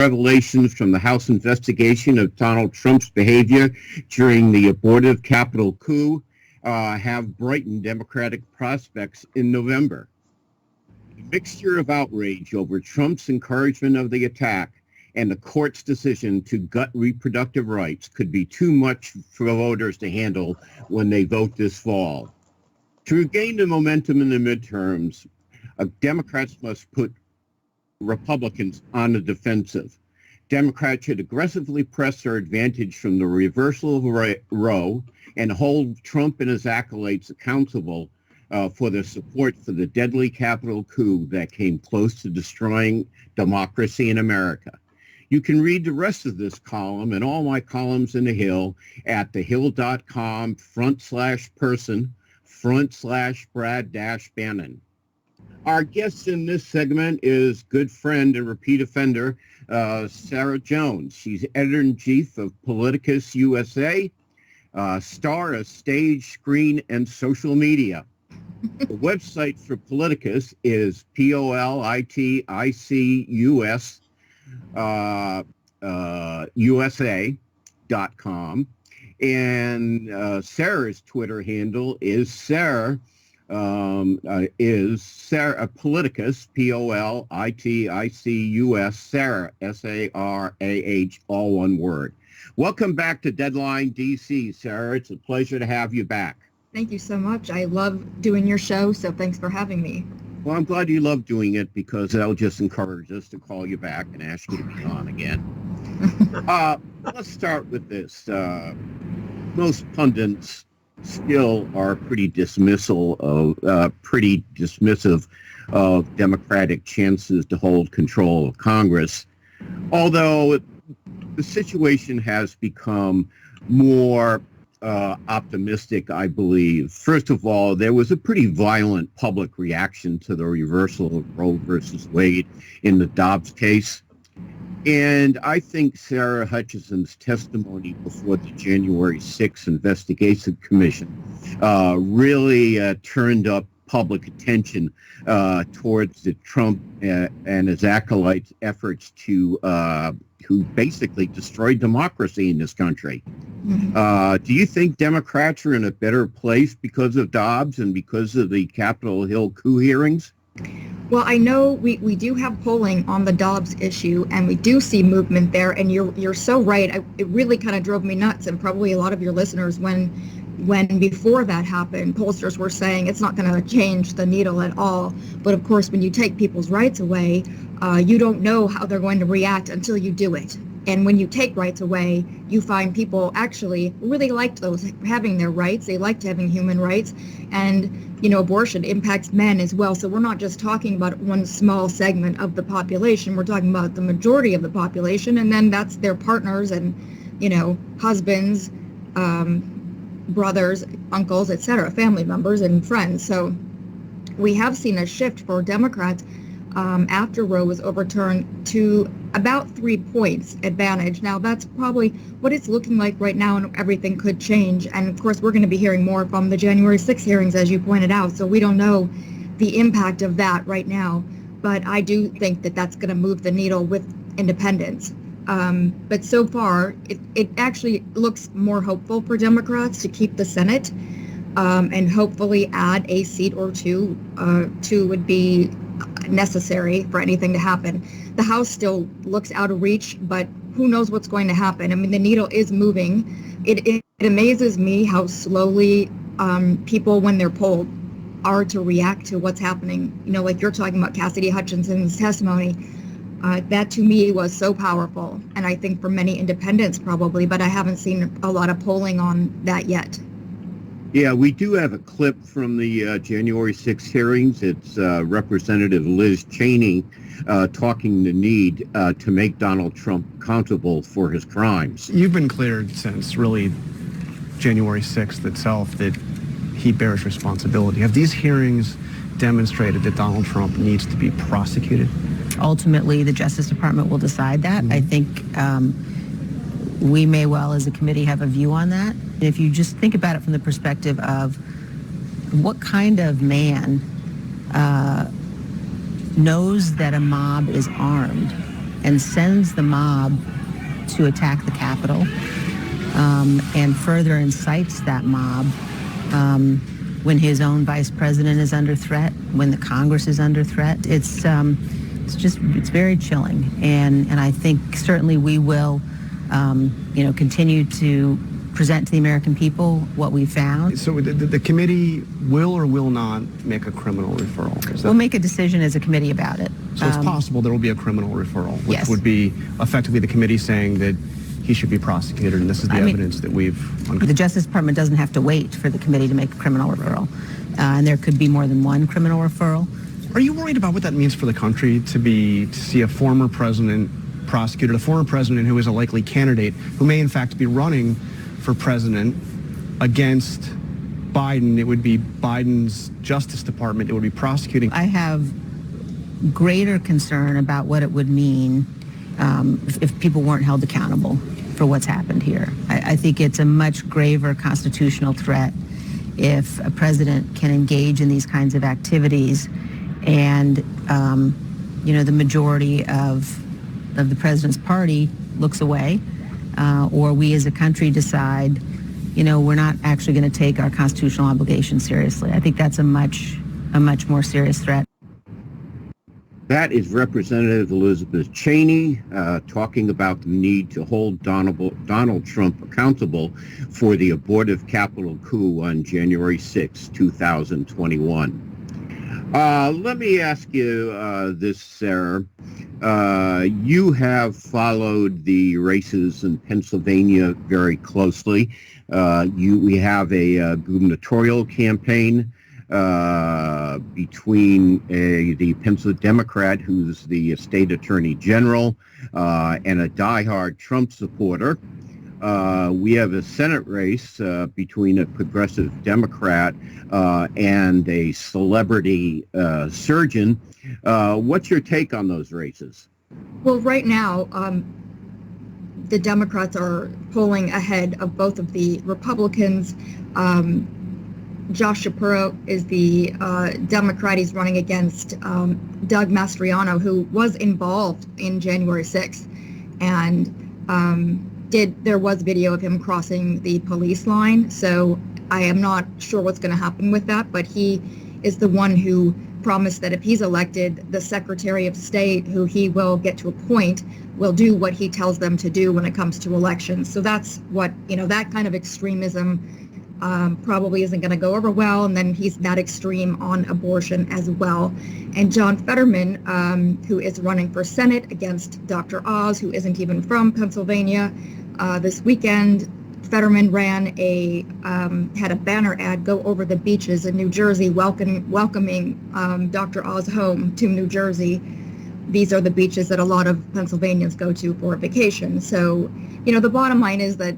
Revelations from the House investigation of Donald Trump's behavior during the abortive Capitol coup have brightened Democratic prospects in November. A mixture of outrage over Trump's encouragement of the attack and the court's decision to gut reproductive rights could be too much for voters to handle when they vote this fall. To regain the momentum in the midterms, Democrats must put Republicans on the defensive. Democrats should aggressively press their advantage from the reversal of Roe and hold Trump and his acolytes accountable for their support for the deadly Capitol coup that came close to destroying democracy in America. You can read the rest of this column and all my columns in The Hill at thehill.com/person/Brad-Bannon. Our guest in this segment is good friend and repeat offender, Sarah Jones. She's editor-in-chief of PoliticusUSA, star of stage, screen, and social media. The website for Politicus is PoliticusUSA.com. And Sarah's Twitter handle is Sarah Politicus, Politicus, Sarah, Sarah, all one word. Welcome back to Deadline DC, Sarah. It's a pleasure to have you back. Thank you so much. I love doing your show, so thanks for having me. Well, I'm glad you love doing it because that'll just encourage us to call you back and ask you to be on again. Let's start with this. Most pundits still are pretty dismissive of Democratic chances to hold control of Congress, although the situation has become more optimistic, I believe. First of all, there was a pretty violent public reaction to the reversal of Roe versus Wade in the Dobbs case. And I think Sarah Hutchison's testimony before the January 6th Investigation Commission really turned up public attention towards the Trump and his acolytes' efforts to basically destroy democracy in this country. Mm-hmm. Do you think Democrats are in a better place because of Dobbs and because of the Capitol Hill coup hearings? Well, I know we do have polling on the Dobbs issue, and we do see movement there, and you're so right. It really kind of drove me nuts, and probably a lot of your listeners, when before that happened, pollsters were saying it's not going to change the needle at all. But of course, when you take people's rights away, you don't know how they're going to react until you do it. And when you take rights away, you find people actually really liked those having their rights. They liked having human rights. And, abortion impacts men as well. So we're not just talking about one small segment of the population. We're talking about the majority of the population. And then that's their partners and, husbands, brothers, uncles, etc., family members and friends. So we have seen a shift for Democrats after Roe was overturned to about 3 points advantage. Now, that's probably what it's looking like right now, and everything could change. And of course, we're going to be hearing more from the January 6th hearings, as you pointed out. So we don't know the impact of that right now. But I do think that that's going to move the needle with independents. But so far, it actually looks more hopeful for Democrats to keep the Senate and hopefully add a seat or two would be necessary for anything to happen. The House still looks out of reach, but who knows what's going to happen. I mean, the needle is moving. It amazes me how slowly people, when they're polled, are to react to what's happening. Like you're talking about Cassidy Hutchinson's testimony. That to me was so powerful, and I think for many independents probably, but I haven't seen a lot of polling on that yet. Yeah, we do have a clip from the January 6th hearings. It's Representative Liz Cheney talking the need to make Donald Trump accountable for his crimes. You've been cleared since really January 6th itself that he bears responsibility. Have these hearings demonstrated that Donald Trump needs to be prosecuted? Ultimately, the Justice Department will decide that. Mm-hmm. I think we may well, as a committee, have a view on that. If you just think about it from the perspective of what kind of man knows that a mob is armed and sends the mob to attack the Capitol, and further incites that mob when his own vice president is under threat, when the Congress is under threat. It's very chilling, and I think certainly we will continue to present to the American people what we found. So the committee will or will not make a criminal referral? We'll make a decision as a committee about it. So it's possible there will be a criminal referral, which yes. would be effectively the committee saying that he should be prosecuted, and this is the evidence that we've uncovered. The Justice Department doesn't have to wait for the committee to make a criminal referral, and there could be more than one criminal referral. Are you worried about what that means for the country to see a former president prosecuted, a former president who is a likely candidate, who may in fact be running for president against Biden? It would be Biden's Justice Department. It would be prosecuting. I have greater concern about what it would mean if people weren't held accountable for what's happened here. I think it's a much graver constitutional threat if a president can engage in these kinds of activities and the majority of the president's party looks away, or we as a country decide, we're not actually going to take our constitutional obligations seriously. I think that's a much more serious threat. That is Representative Elizabeth Cheney talking about the need to hold Donald Trump accountable for the abortive Capitol coup on January 6, 2021. Let me ask you this, Sarah. You have followed the races in Pennsylvania very closely. We have a gubernatorial campaign between the Pennsylvania Democrat, who's the state attorney general, and a diehard Trump supporter. We have a Senate race between a progressive Democrat and a celebrity surgeon. What's your take on those races? Well, right now, the Democrats are polling ahead of both of the Republicans. Josh Shapiro is the Democrat. He's running against Doug Mastriano, who was involved in January 6th, and there was video of him crossing the police line. So I am not sure what's going to happen with that, but he is the one who promised that if he's elected, the Secretary of State, who he will get to appoint, will do what he tells them to do when it comes to elections. So that's what, that kind of extremism probably isn't going to go over well. And then he's that extreme on abortion as well. And John Fetterman, who is running for Senate against Dr. Oz, who isn't even from Pennsylvania, this weekend, Fetterman had a banner ad go over the beaches in New Jersey welcoming Dr. Oz home to New Jersey. These are the beaches that a lot of Pennsylvanians go to for a vacation. So, the bottom line is that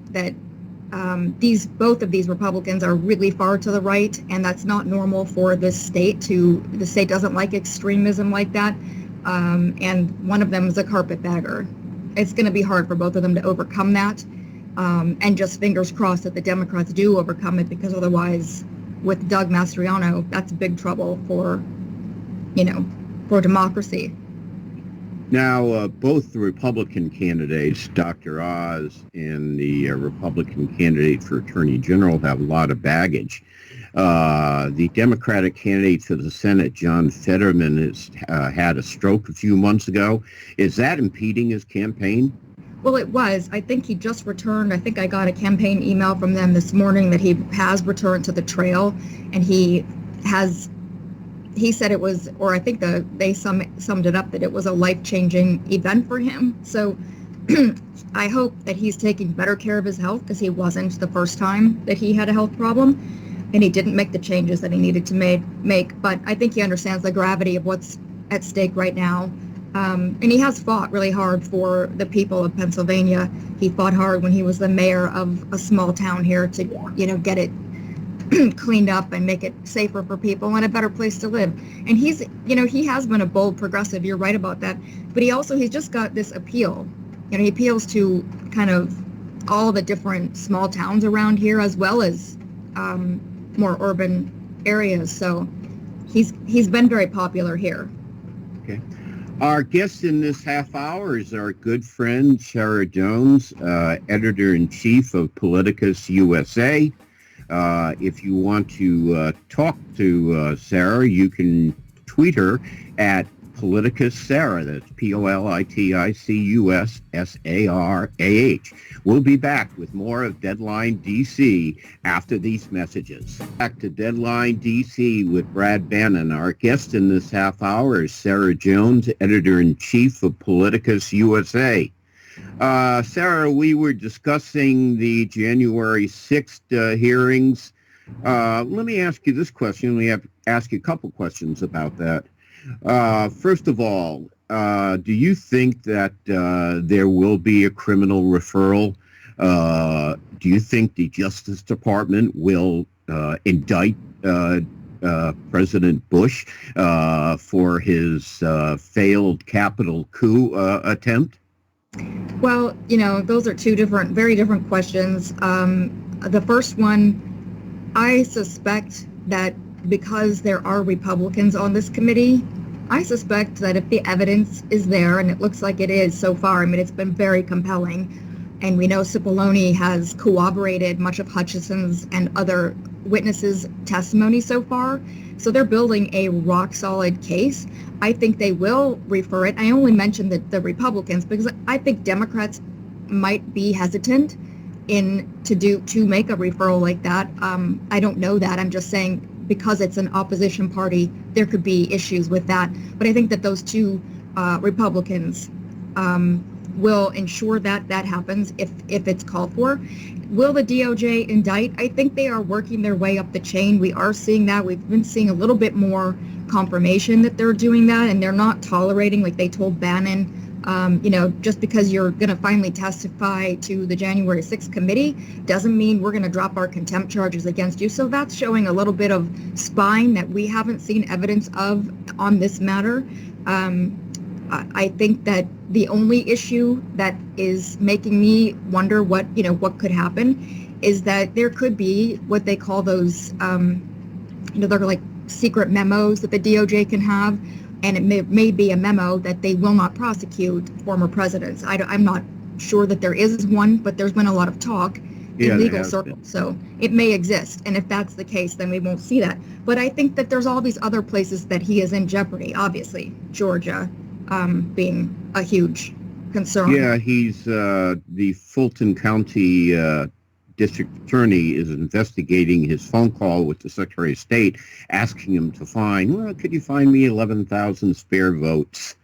both of these Republicans are really far to the right, and that's not normal for this state. The state doesn't like extremism like that, and one of them is a carpetbagger. It's going to be hard for both of them to overcome that, and just fingers crossed that the Democrats do overcome it, because otherwise, with Doug Mastriano, that's big trouble for democracy. Now, both the Republican candidates, Dr. Oz and the Republican candidate for Attorney General, have a lot of baggage. The Democratic candidate for the Senate, John Fetterman, has had a stroke a few months ago. Is that impeding his campaign? Well, it was. I think he just returned. I think I got a campaign email from them this morning that he has returned to the trail, and he said it was, or I think they summed it up that it was a life-changing event for him. So I hope that he's taking better care of his health, because he wasn't the first time that he had a health problem, and he didn't make the changes that he needed to make. But I think he understands the gravity of what's at stake right now. And he has fought really hard for the people of Pennsylvania. He fought hard when he was the mayor of a small town here to, get it cleaned up and make it safer for people and a better place to live. And he has been a bold progressive. You're right about that. But he's just got this appeal. He appeals to kind of all the different small towns around here, as well as more urban areas. So he's been very popular here. Okay. Our guest in this half hour is our good friend, Sarah Jones, editor-in-chief of PoliticusUSA. If you want to talk to Sarah, you can tweet her at PoliticusSarah. That's PoliticusSarah. We'll be back with more of Deadline DC after these messages. Back to Deadline DC with Brad Bannon. Our guest in this half hour is Sarah Jones, editor-in-chief of PoliticusUSA. Sarah, we were discussing the January 6th hearings. Let me ask you this question. We have to ask you a couple questions about that. First of all, do you think that there will be a criminal referral? Do you think the Justice Department will indict President Bush for his failed Capitol coup attempt? Well, those are two very different questions. The first one, I suspect that because there are Republicans on this committee, I suspect that if the evidence is there, and it looks like it is so far, it's been very compelling, and we know Cipollone has corroborated much of Hutchison's and other witnesses' testimony so far, so they're building a rock-solid case. I think they will refer it. I only mentioned the Republicans because I think Democrats might be hesitant to make a referral like that. I don't know that. I'm just saying because it's an opposition party, there could be issues with that. But I think that those two Republicans will ensure that that happens if it's called for. Will the DOJ indict? I think they are working their way up the chain. We are seeing that. We've been seeing a little bit more confirmation that they're doing that, and they're not tolerating, like they told Bannon, just because you're going to finally testify to the January 6th committee doesn't mean we're going to drop our contempt charges against you. So that's showing a little bit of spine that we haven't seen evidence of on this matter. I think that the only issue that is making me wonder what could happen is that there could be what they call those, they're like secret memos that the DOJ can have. And it may be a memo that they will not prosecute former presidents. I'm not sure that there is one, but there's been a lot of talk in legal circles. So it may exist. And if that's the case, then we won't see that. But I think that there's all these other places that he is in jeopardy, obviously, Georgia being a huge concern. Yeah, he's the Fulton County District Attorney is investigating his phone call with the Secretary of State, asking him to could you find me 11,000 spare votes?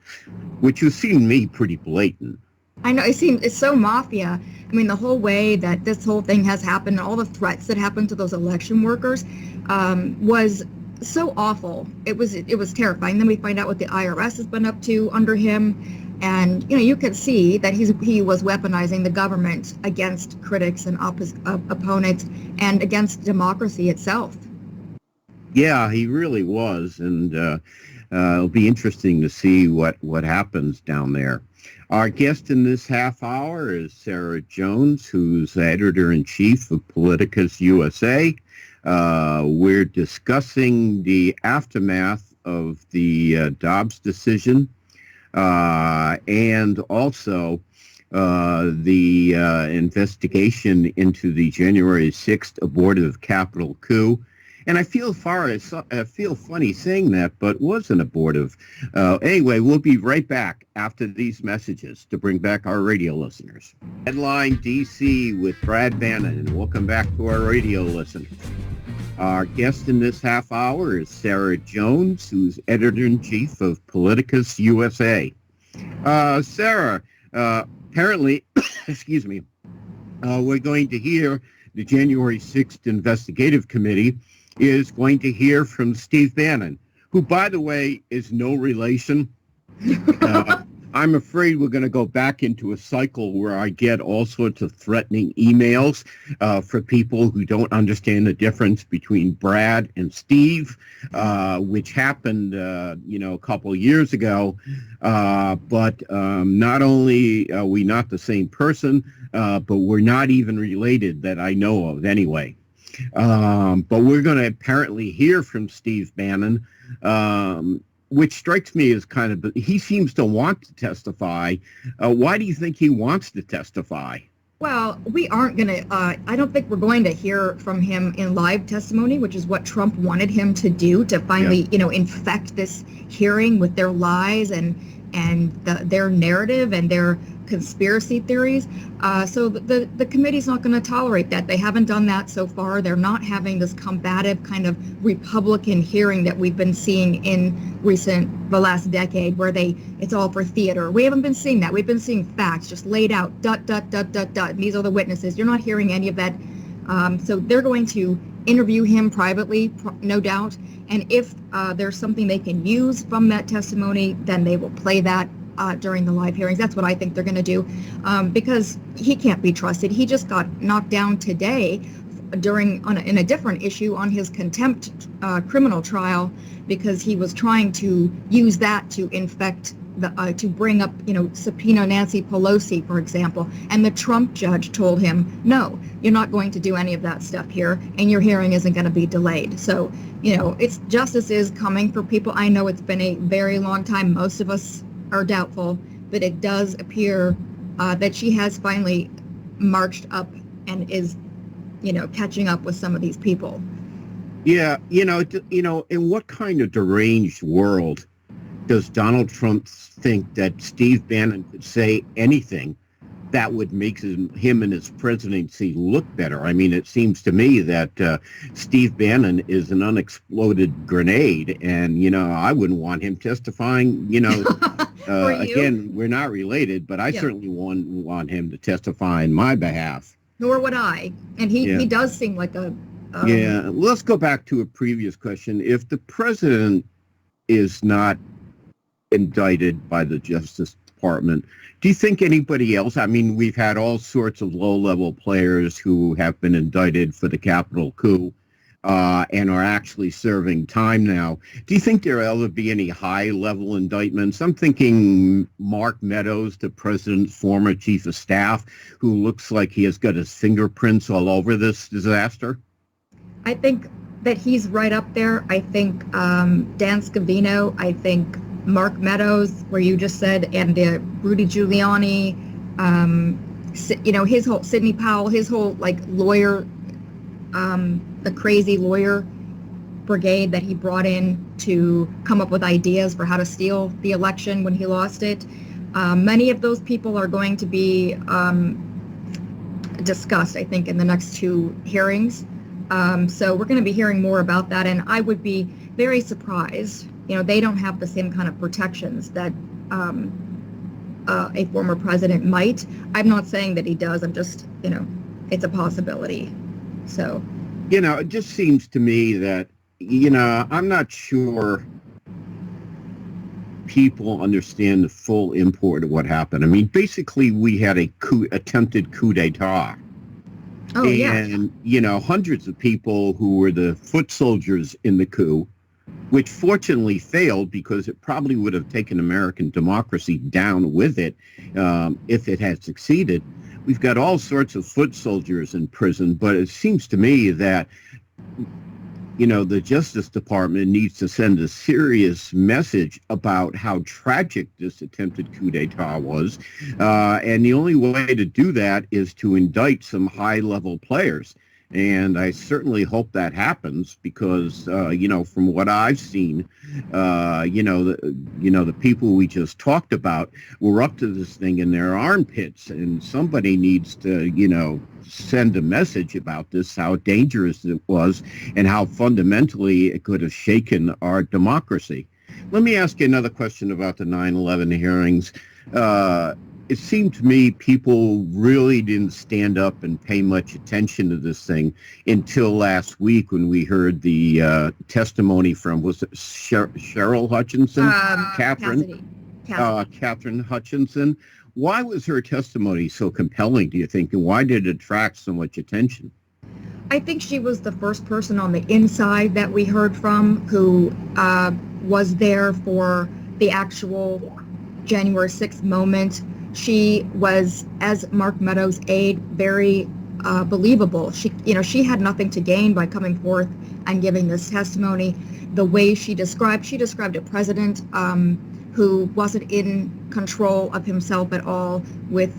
Which would seem to me pretty blatant. I know, it's so mafia. The whole way that this whole thing has happened, all the threats that happened to those election workers was so awful. It was terrifying. Then we find out what the IRS has been up to under him. And, you could see that he was weaponizing the government against critics and opponents and against democracy itself. Yeah, he really was. And it'll be interesting to see what happens down there. Our guest in this half hour is Sarah Jones, who's editor-in-chief of PoliticusUSA. We're discussing the aftermath of the Dobbs decision. And also the investigation into the January 6th abortive Capitol coup. And I feel funny saying that, but it wasn't abortive. Anyway, we'll be right back after these messages to bring back our radio listeners. Headline DC with Brad Bannon, and welcome back to our radio listeners. Our guest in this half hour is Sarah Jones, who's editor-in-chief of PoliticusUSA. Sarah, apparently, excuse me, we're going to hear the January 6th Investigative Committee is going to hear from Steve Bannon, who, by the way, is no relation. I'm afraid we're going to go back into a cycle where I get all sorts of threatening emails for people who don't understand the difference between Brad and Steve, which happened, a couple years ago. But not only are we not the same person, but we're not even related that I know of anyway. But we're going to apparently hear from Steve Bannon. which strikes me as kind of, he seems to want to testify. Why do you think he wants to testify? Well, we aren't going to, I don't think we're going to hear from him in live testimony, which is what Trump wanted him to do, to finally, infect this hearing with their lies and their narrative and their conspiracy theories. So the committee's not going to tolerate that. They haven't done that so far. They're not having this combative kind of Republican hearing that we've been seeing in the last decade, where it's all for theater. We haven't been seeing that. We've been seeing facts just laid out, dot, dot, dot, dot, dot. And these are the witnesses. You're not hearing any of that. So they're going to interview him privately, no doubt. And if there's something they can use from that testimony, then they will play that during the live hearings. That's what I think they're going to do, because he can't be trusted. He just got knocked down today in a different issue on his contempt criminal trial, because he was trying to use that to infect to bring up, subpoena Nancy Pelosi, for example. And the Trump judge told him, no, you're not going to do any of that stuff here, and your hearing isn't going to be delayed. So, justice is coming for people. I know it's been a very long time. Most of us are doubtful, but it does appear that she has finally marched up and is, catching up with some of these people. Yeah, in what kind of deranged world does Donald Trump think that Steve Bannon could say anything that would make him and his presidency look better? I mean, it seems to me that Steve Bannon is an unexploded grenade, and, I wouldn't want him testifying, again, we're not related, but I certainly want him to testify on my behalf. Nor would I. And he does seem like a... let's go back to a previous question. If the president is not indicted by the Justice Department, do you think anybody else? I mean, we've had all sorts of low-level players who have been indicted for the Capitol coup and are actually serving time now. Do you think there'll ever be any high-level indictments? I'm thinking Mark Meadows, the president's former chief of staff, who looks like he has got his fingerprints all over this disaster. I think that he's right up there. I think Dan Scavino, I think Mark Meadows, where you just said, and Rudy Giuliani, his whole, Sidney Powell, his whole lawyer, the crazy lawyer brigade that he brought in to come up with ideas for how to steal the election when he lost it. Many of those people are going to be discussed, I think, in the next two hearings. So we're going to be hearing more about that, and I would be very surprised. They don't have the same kind of protections that a former president might. I'm not saying that he does. I'm just, it's a possibility. So, it just seems to me that, I'm not sure people understand the full import of what happened. I mean, basically, we had a attempted coup d'etat. Oh, and, hundreds of people who were the foot soldiers in the coup, which fortunately failed because it probably would have taken American democracy down with it if it had succeeded. We've got all sorts of foot soldiers in prison, but it seems to me that, the Justice Department needs to send a serious message about how tragic this attempted coup d'etat was. And the only way to do that is to indict some high-level players. And I certainly hope that happens because, from what I've seen, the people we just talked about were up to this thing in their armpits, and somebody needs to, send a message about this, how dangerous it was and how fundamentally it could have shaken our democracy. Let me ask you another question about the 9/11 hearings. It seemed to me people really didn't stand up and pay much attention to this thing until last week when we heard the testimony from, was it Cheryl Hutchinson? Catherine Hutchinson. Why was her testimony so compelling, do you think, and why did it attract so much attention? I think she was the first person on the inside that we heard from who was there for the actual January 6th moment. She was, as Mark Meadows' aide, very believable. She had nothing to gain by coming forth and giving this testimony. the way she described a president who wasn't in control of himself at all, with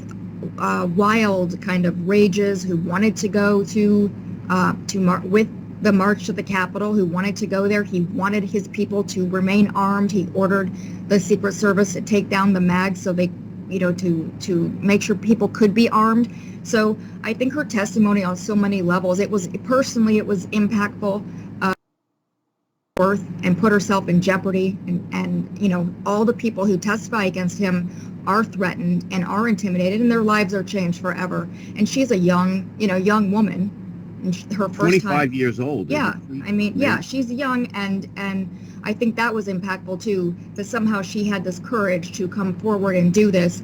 wild kind of rages, who wanted to go with the march to the Capitol, who wanted to go there. He wanted his people to remain armed. He ordered the Secret Service to take down the mags so they, to make sure people could be armed. So I think her testimony on so many levels, it was impactful, and put herself in jeopardy, and all the people who testify against him are threatened and are intimidated, and their lives are changed forever. And she's a young woman, and her first 25 years old. Yeah, I mean, yeah, she's young, and I think that was impactful too, that somehow she had this courage to come forward and do this,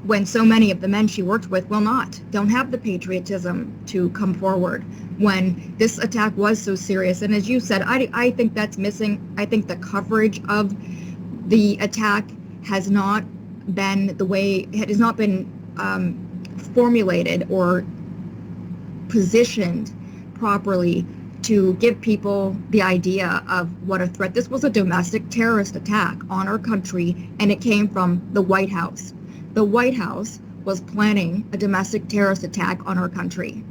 when so many of the men she worked with don't have the patriotism to come forward when this attack was so serious. And as you said, I think that's missing. I think the coverage of the attack has not been formulated or positioned properly to give people the idea of what a threat. This was a domestic terrorist attack on our country, and it came from the White House. The White House was planning a domestic terrorist attack on our country.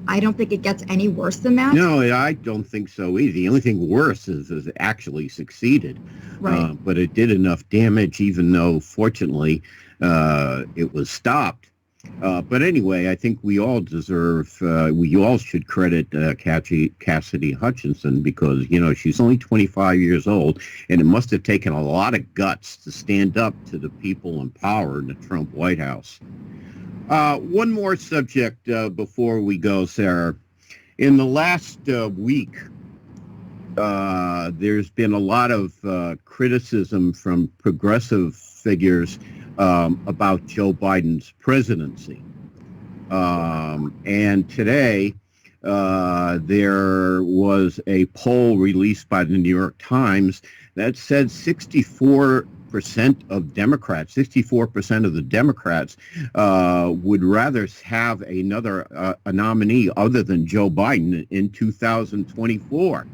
I don't think it gets any worse than that. No, I don't think so either. The only thing worse is it actually succeeded. Right. But it did enough damage, even though, fortunately, it was stopped. But anyway, I think we all should credit Cassidy Hutchinson, because, she's only 25 years old, and it must have taken a lot of guts to stand up to the people in power in the Trump White House. One more subject before we go, Sarah. In the last week, there's been a lot of criticism from progressive figures about Joe Biden's presidency. And today, there was a poll released by the New York Times that said 64% of Democrats, 64% of the Democrats would rather have a nominee other than Joe Biden in 2024.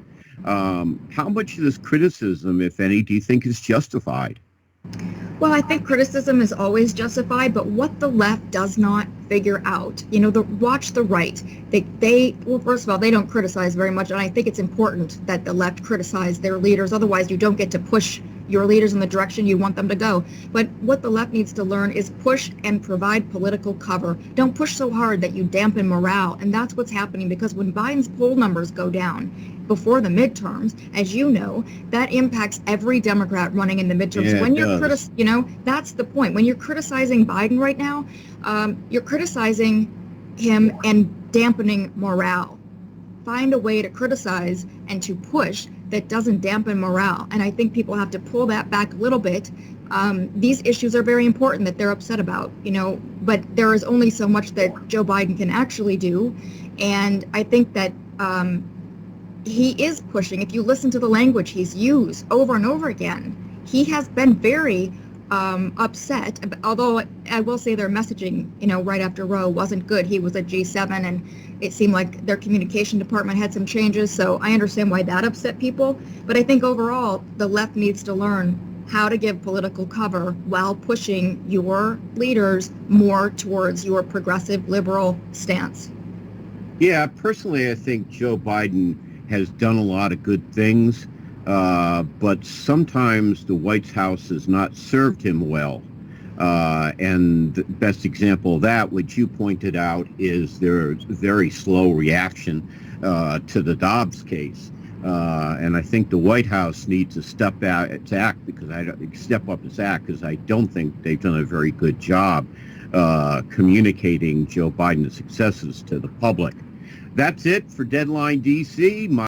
How much of this criticism, if any, do you think is justified? Well, I think criticism is always justified, but what the left does not figure out, watch the right. Well, first of all, they don't criticize very much, and I think it's important that the left criticize their leaders. Otherwise, you don't get to push your leaders in the direction you want them to go. But what the left needs to learn is push and provide political cover. Don't push so hard that you dampen morale, and that's what's happening, because when Biden's poll numbers go down before the midterms, as you know, that impacts every Democrat running in the midterms. Yeah, when you're that's the point. When you're criticizing Biden right now, you're criticizing him and dampening morale. Find a way to criticize and to push that doesn't dampen morale. And I think people have to pull that back a little bit. These issues are very important that they're upset about, but there is only so much that Joe Biden can actually do. And I think that he is pushing. If you listen to the language he's used over and over again, he has been very upset, although I will say their messaging, right after Roe wasn't good. He was at G7, and it seemed like their communication department had some changes, so I understand why that upset people. But I think overall, the left needs to learn how to give political cover while pushing your leaders more towards your progressive liberal stance. Yeah, personally, I think Joe Biden has done a lot of good things. But sometimes the White House has not served him well. And the best example of that, which you pointed out, is their very slow reaction to the Dobbs case. And I think the White House needs to step up its act, because I don't think they've done a very good job communicating Joe Biden's successes to the public. That's it for Deadline DC.